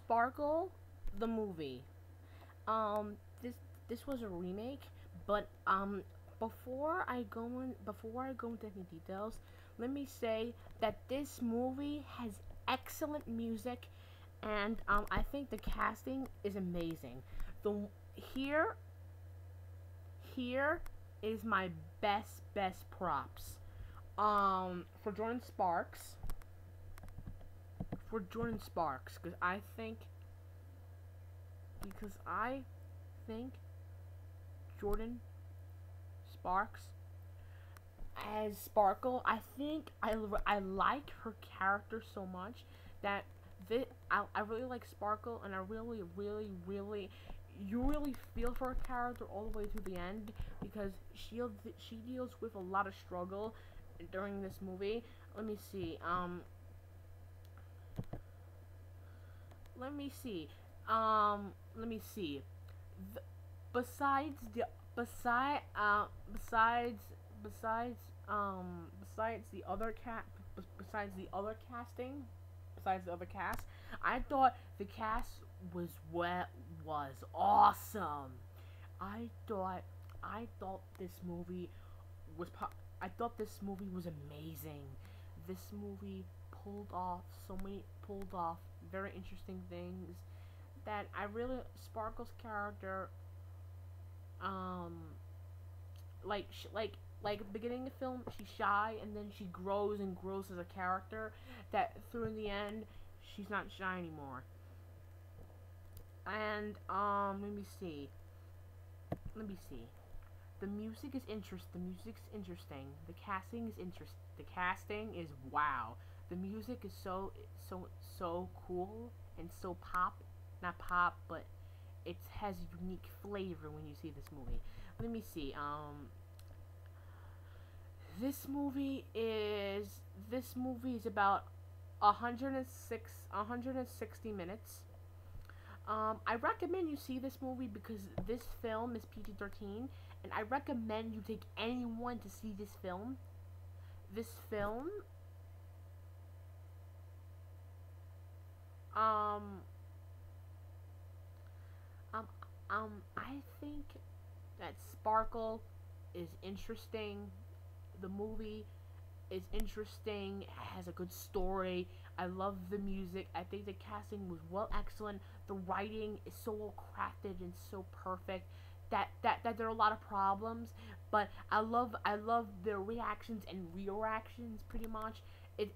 Sparkle, the movie. Um, this this was a remake, but before I go into any details, let me say that this movie has excellent music, and I think the casting is amazing. The here here is my best props. For Jordan Sparks, because I think Jordan Sparks as Sparkle. I like her character so much that I really like Sparkle, and I really you really feel for her character all the way to the end because she deals with a lot of struggle during this movie. Let me see. Let me see. Let me see. The, besides the beside besides besides the other cat besides the other casting besides the other cast, I thought the cast was awesome. I thought I thought this movie I thought this movie was amazing. This movie pulled off very interesting things that I really Sparkle's character um like at the beginning of the film she's shy and then she grows and grows as a character that through in the end she's not shy anymore. And let me see. The music's interesting. The casting is the casting is wow. The music is so cool and so not pop, but it has a unique flavor when you see this movie. Let me see. This movie is about 160 minutes. I recommend you see this movie because this film is PG-13, and I recommend you take anyone to see this film. This film, um, I think that Sparkle is interesting. The movie is interesting. It has a good story. I love the music. I think the casting was excellent. The writing is so well crafted and so perfect that there are a lot of problems, but I love their reactions and reactions pretty much. It's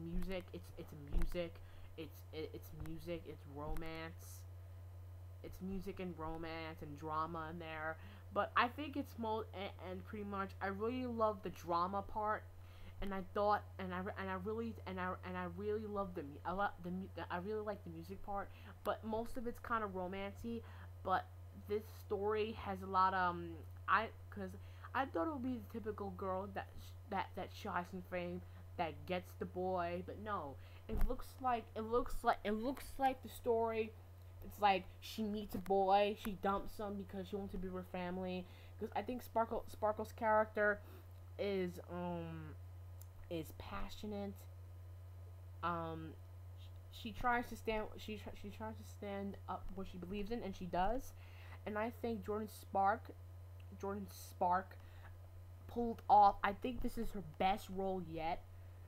music. It's music. It's music. It's romance. It's music and romance and drama in there. But I think it's and pretty much I really love the drama part, and I thought and I really love I really like the music part, but most of it's kind of romancy. But this story has a lot of because I thought it would be the typical girl that shies in fame that gets the boy, but no, it looks like the story. It's like she meets a boy, she dumps him because she wants to be with her family. Because I think Sparkle's character is passionate. Um, she tries to stand up what she believes in, and she does. And I think Jordan Spark pulled off. I think this is her best role yet.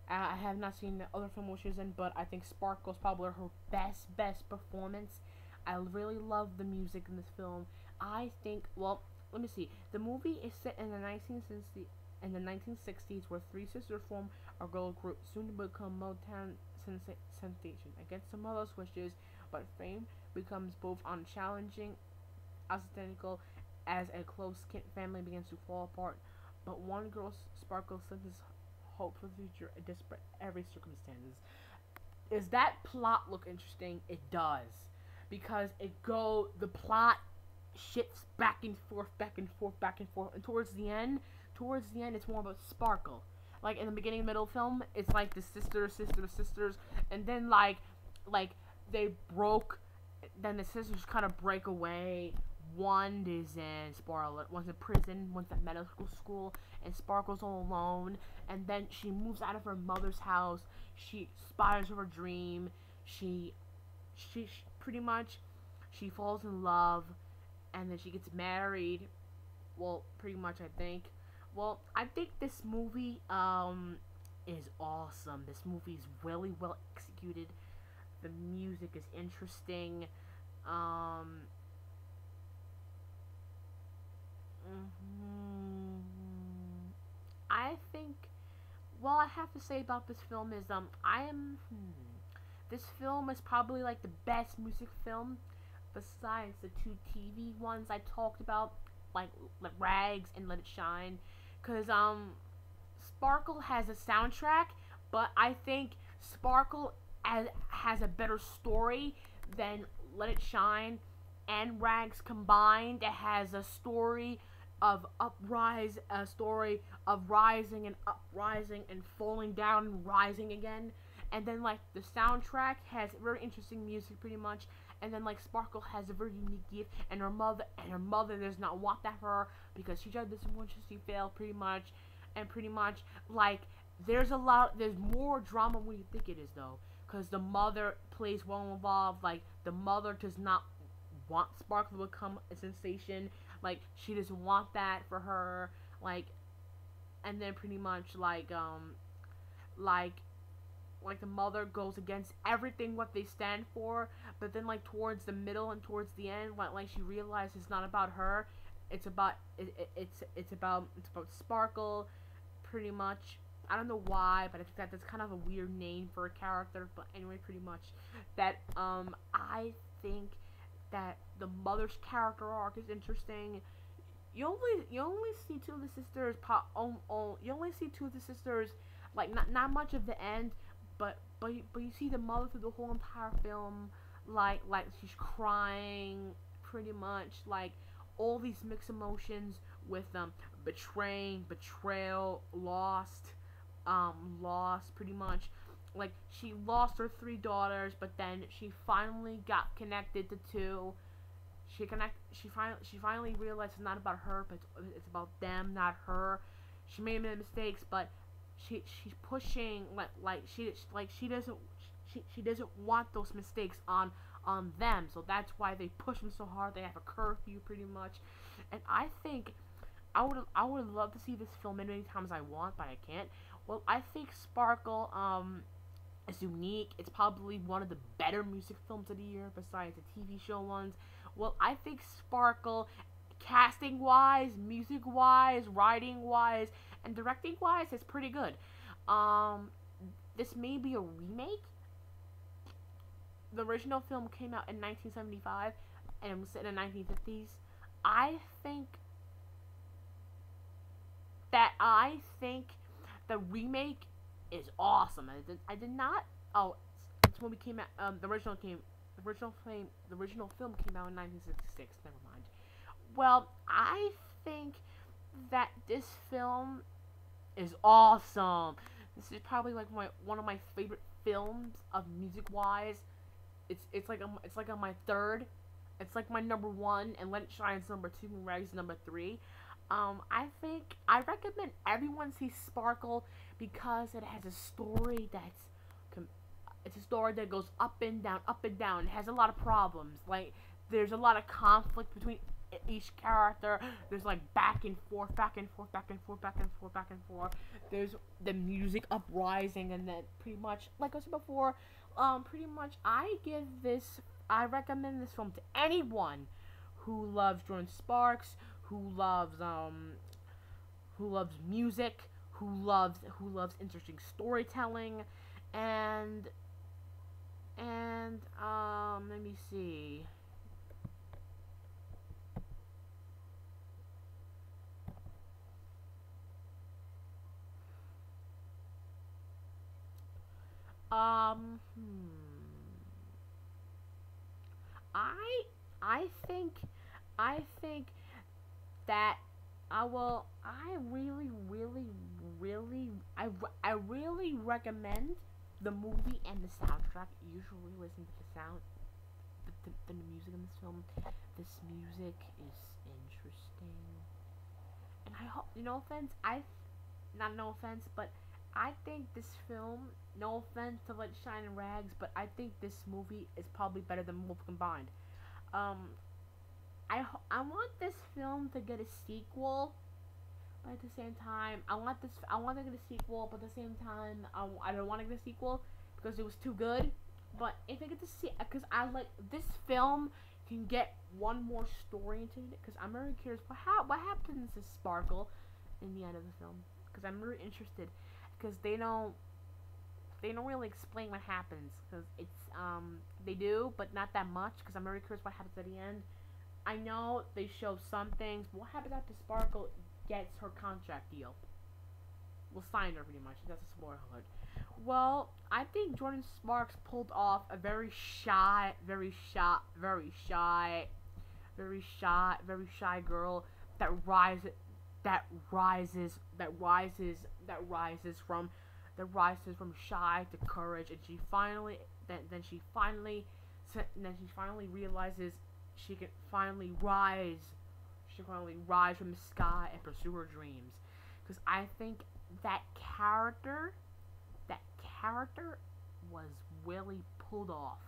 I have not seen the other film she was in, but I think Sparkle's probably her best performance. I really love the music in this film. I think, well, let me see. The movie is set in the 1960s, where three sisters form a girl group, soon to become Motown sensation. Against some mother's wishes, but fame becomes both unchallenging, identical, as a close family begins to fall apart. But one girl, Sparkle, senses hope for the future despite every circumstances. Does that plot look interesting? It does. Because the plot shifts back and forth, and towards the end, it's more about Sparkle. Like in the beginning, middle film, it's like the sisters, and then like they broke. Then the sisters kind of break away One is in spoiler. One's in prison. One's at medical school, and Sparkle's all alone. And then she moves out of her mother's house. She aspires to her dream. She, she pretty much, she falls in love, and then she gets married. Well, pretty much, I think. Well, I think this movie is awesome. This movie is really well executed. The music is interesting. Um, mhm. I think. Well, I have to say about this film is I am. This film is probably like the best music film besides the two TV ones I talked about, like Rags and Let It Shine, cause Sparkle has a soundtrack, but I think Sparkle has a better story than Let It Shine and Rags combined. It has a story of a story of rising and uprising and falling down and rising again. And then like the soundtrack has very interesting music, pretty much. And then like Sparkle has a very unique gift, and her mother does not want that for her because she tried this once, she failed, pretty much. And pretty much like there's more drama when you think it is, though, because the mother plays well involved. Like the mother does not want Sparkle to become a sensation. Like she doesn't want that for her. Like, and then pretty much like like the mother goes against everything what they stand for, but then like towards the middle and towards the end, like she realizes it's not about her, it's about it's about Sparkle, pretty much. I don't know why, but I think that's kind of a weird name for a character. But anyway, pretty much that I think that the mother's character arc is interesting. You only see two of the sisters you only see two of the sisters, like not much of the end, but you see the mother through the whole entire film, like she's crying, pretty much, like all these mixed emotions with betrayal, lost, pretty much. Like she lost her three daughters, but then she finally got connected to two. She finally realized it's not about her, but it's about them, not her. She made mistakes, but she's pushing, she doesn't want those mistakes on them. So that's why they push them so hard. They have a curfew, pretty much. And I think I would love to see this film many times I want, but I can't. Well, I think Sparkle is unique. It's probably one of the better music films of the year besides the TV show ones. Well, I think Sparkle, casting wise, music wise, writing wise, and directing wise, is pretty good. Um, this may be a remake. The original film came out in 1975, and it was set in the 1950s. I think I think the remake is awesome. I did not. Oh, it's when we came out. The original film came out in 1966. Never mind. Well, I think that this film is awesome. This is probably like one of my favorite films of music wise. It's like on my third. It's like my number one, and Let It Shine's number two, and Rags number three. I recommend everyone see Sparkle because it has a story it's a story that goes up and down, up and down. It has a lot of problems. Like there's a lot of conflict between each character. There's like back and forth, back and forth, back and forth, back and forth, back and forth. There's the music uprising, and then pretty much, like I said before, pretty much I recommend this film to anyone who loves Jordan Sparks, who loves music, who loves interesting storytelling, and let me see. Um, hmm. I I think I think that I really recommend the movie and the soundtrack. Usually listen to than the music in this film. This music is interesting, and I hope. No offense, not no offense, but I think this film. No offense to Let Shine and Rags, but I think this movie is probably better than both combined. Um, I want this film to get a sequel, but at the same time, I want to get a sequel, but at the same time, I don't want to get a sequel because it was too good. But if I get to see, because I like this film can get one more story into it, because I'm very curious what happens to Sparkle in the end of the film, because I'm really interested, because they don't really explain what happens, because it's they do, but not that much, because I'm very curious what happens at the end. I know they show some things, but what happens after Sparkle gets her contract deal? We'll sign her pretty much. That's a spoiler alert. Well, I think Jordan Sparks pulled off a very shy girl that rises from shy to courage, and then she finally realizes she can finally rise. She can finally rise from the sky and pursue her dreams. Because I think that character was really pulled off.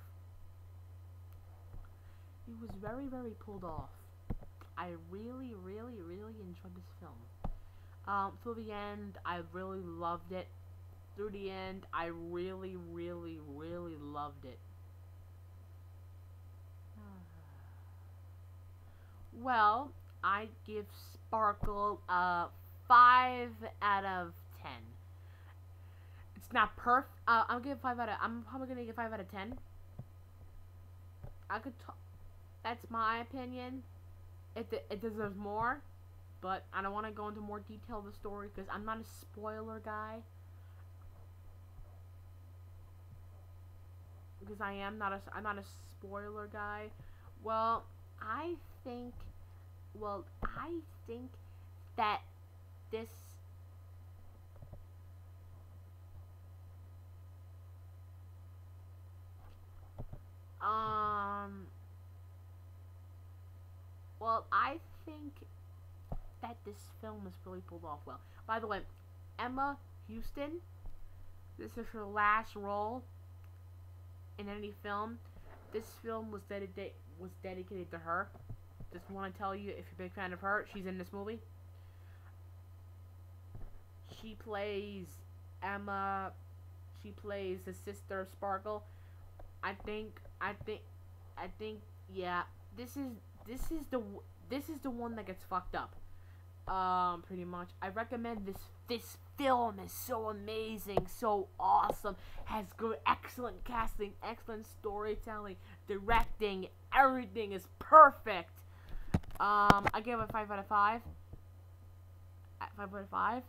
He was very, very pulled off. I really, really, really enjoyed this film. Through the end, I really loved it. Through the end, I really, really, really loved it. Well, I give Sparkle a 5 out of 10. It's not perfect. I'm probably gonna give 5 out of 10. That's my opinion. It deserves more, but I don't want to go into more detail of the story because I'm not a spoiler guy. Because I'm not a spoiler guy. Well, I think that this I think that this film is really pulled off well. By the way, Emma Houston, this is her last role in any film. This film was dedicated to her. Just want to tell you, if you're a big fan of her, she's in this movie. She plays Emma. She plays the sister of Sparkle. I think. Yeah. This is the one that gets fucked up. Pretty much. I recommend this. This film is so amazing, so awesome. Has good, excellent casting, excellent storytelling, directing. Everything is perfect. I give it a 5 out of 5. 5 out of 5.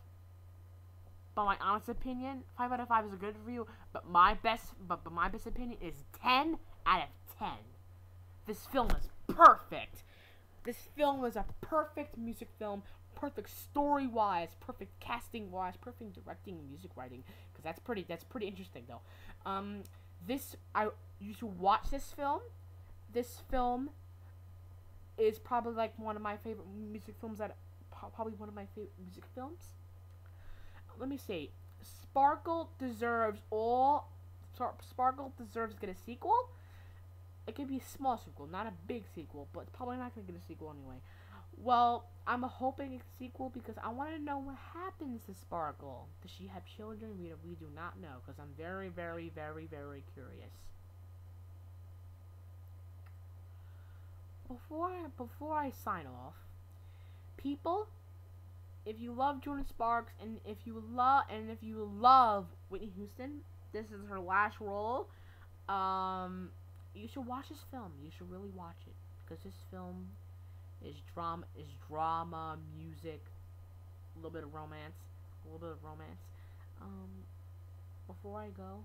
But my honest opinion, 5 out of 5 is a good review. But my best opinion is 10 out of 10. This film is perfect. This film is a perfect music film. Perfect story-wise, perfect casting-wise, perfect directing and music writing. Because that's pretty interesting though. You should watch this film. This film is probably like one of my favorite music films. Let me see. Sparkle deserves to get a sequel. It could be a small sequel, not a big sequel, but it's probably not going to get a sequel anyway. Well, I'm hoping it's a sequel because I want to know what happens to Sparkle. Does she have children? We do not know because I'm very, very, very, very curious. Before I sign off, people, if you love Jordan Sparks and if you love Whitney Houston, this is her last role. You should watch this film. You should really watch it because this film is drama, music, a little bit of romance. Before I go,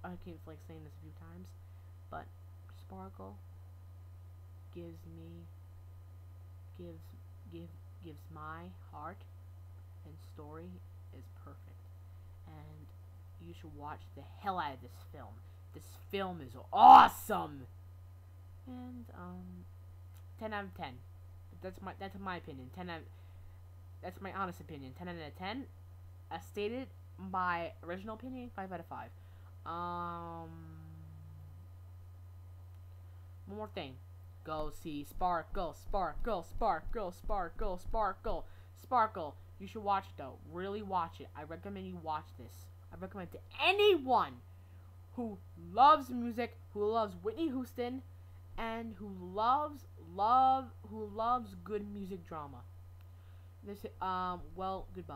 I keep like saying this a few times, but Sparkle gives my heart, and story is perfect, and you should watch the hell out of this film. This film is awesome. And 10 out of 10. That's my opinion. That's my honest opinion. 10 out of 10. As stated, my original opinion, 5 out of 5. One more thing. Go see Sparkle, Sparkle, Sparkle, Sparkle, Sparkle, Sparkle. You should watch it though. Really watch it. I recommend you watch this. I recommend to anyone who loves music, who loves Whitney Houston, and who loves good music drama. This well, goodbye.